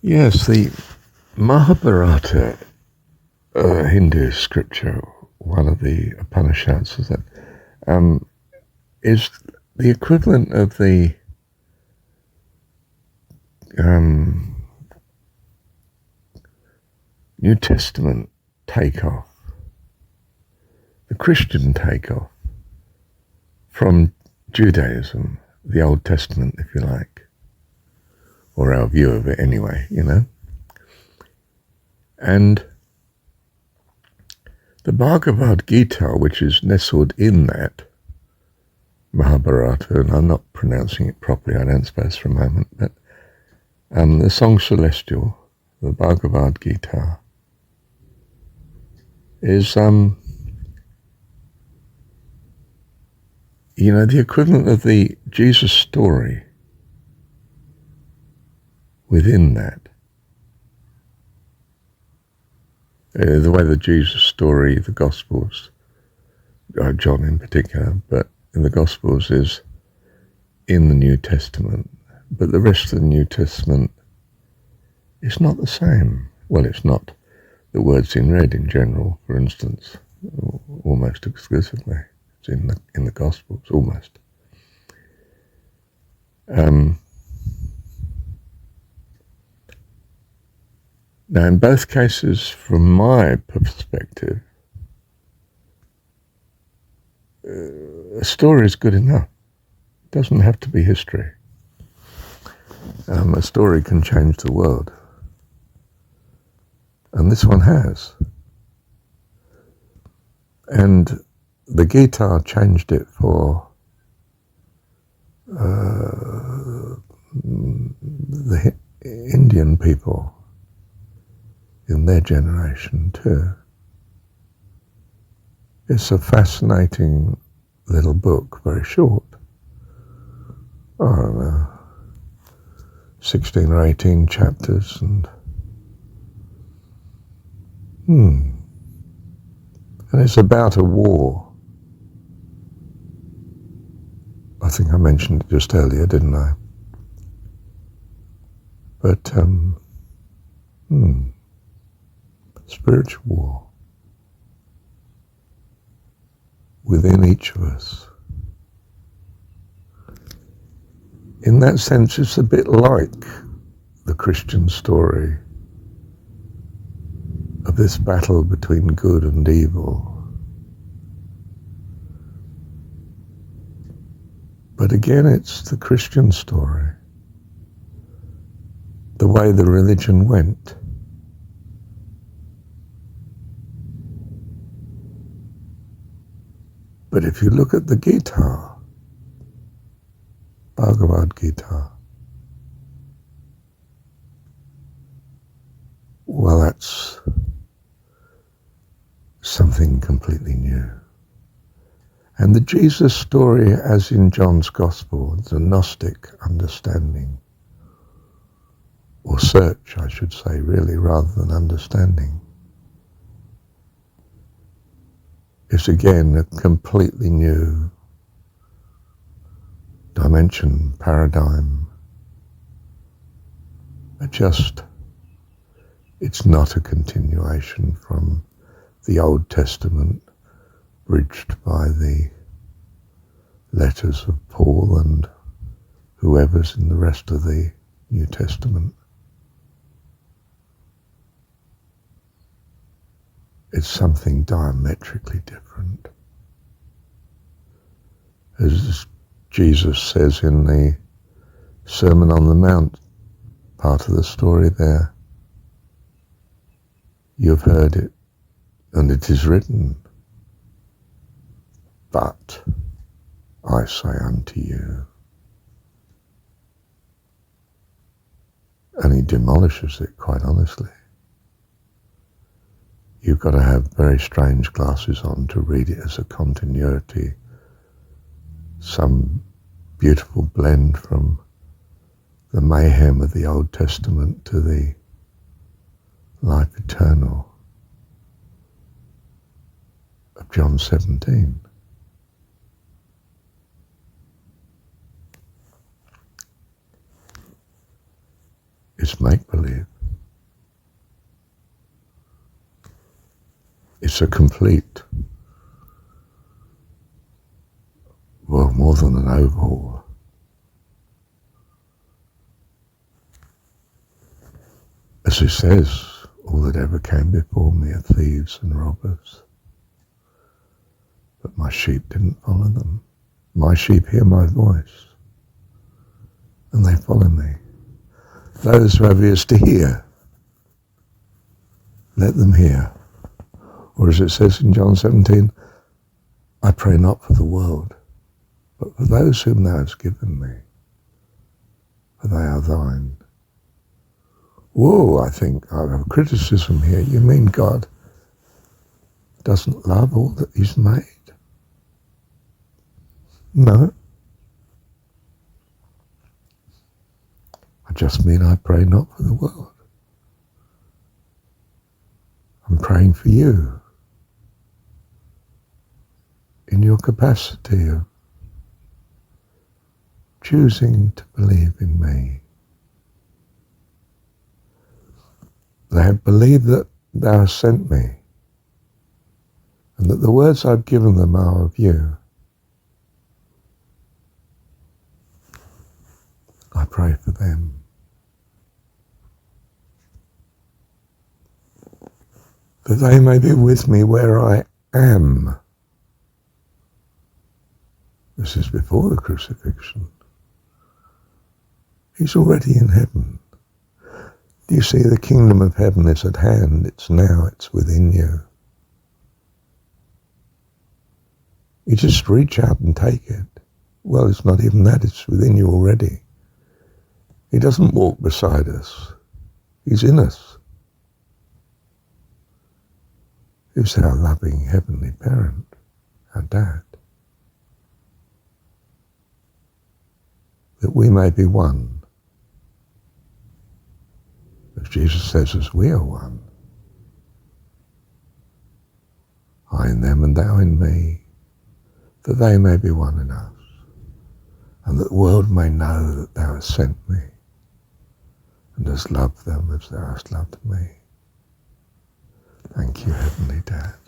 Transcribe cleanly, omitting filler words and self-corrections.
Yes, the Mahabharata, Hindu scripture, one of the Upanishads, is the equivalent of the New Testament takeoff, the Christian takeoff from Judaism, the Old Testament, if you like, or our view of it anyway, And the Bhagavad Gita, which is nestled in that Mahabharata, and I'm not pronouncing it properly, I don't suppose for a moment, but the Song Celestial, the Bhagavad Gita, is the equivalent of the Jesus story within that. The way the Jesus story, the Gospels, John in particular, but in the Gospels is in the New Testament, but the rest of the New Testament is not the same. Well, it's not the words in red in general, for instance, almost exclusively. It's in the Gospels, almost. Now, in both cases, from my perspective, a story is good enough. It doesn't have to be history. A story can change the world. And this one has. And the Gita changed it for the Indian people in their generation too. It's a fascinating little book, very short. I don't know, 16 or 18 chapters, and it's about a war. I think I mentioned it just earlier, didn't I? But spiritual war within each of us. In that sense, it's a bit like the Christian story of this battle between good and evil. But again, it's the Christian story, the way the religion went. But if you look at the Gita, Bhagavad Gita, well, that's something completely new. And the Jesus story, as in John's Gospel, the Gnostic understanding, or search, I should say, really, rather than understanding, is again a completely new dimension, paradigm. It's not a continuation from the Old Testament, bridged by the letters of Paul and whoever's in the rest of the New Testament. It's something diametrically different. As Jesus says in the Sermon on the Mount, part of the story there, you've heard it, and it is written, but I say unto you. And he demolishes it, quite honestly. You've got to have very strange glasses on to read it as a continuity, some beautiful blend from the mayhem of the Old Testament to the life eternal of John 17. It's make-believe. It's a complete, well, more than an overhaul. As it says, all that ever came before me are thieves and robbers. But my sheep didn't follow them. My sheep hear my voice, and they follow me. Those who have ears to hear, let them hear. Or as it says in John 17, I pray not for the world, but for those whom thou hast given me, for they are thine. Whoa, I think I have a criticism here. You mean God doesn't love all that he's made? No. I just mean I pray not for the world. I'm praying for you in your capacity of choosing to believe in me. They have believed that thou hast sent me, and that the words I've given them are of you. I pray for them. That they may be with me where I am. This is before the crucifixion. He's already in heaven. Do you see, the kingdom of heaven is at hand. It's now, it's within you. You just reach out and take it. Well, it's not even that, it's within you already. He doesn't walk beside us. He's in us. He's our loving heavenly parent, our dad. That we may be one. As Jesus says, as we are one. I in them and thou in me, that they may be one in us, and that the world may know that thou hast sent me, and hast loved them as thou hast loved me. Thank you, Heavenly Dad.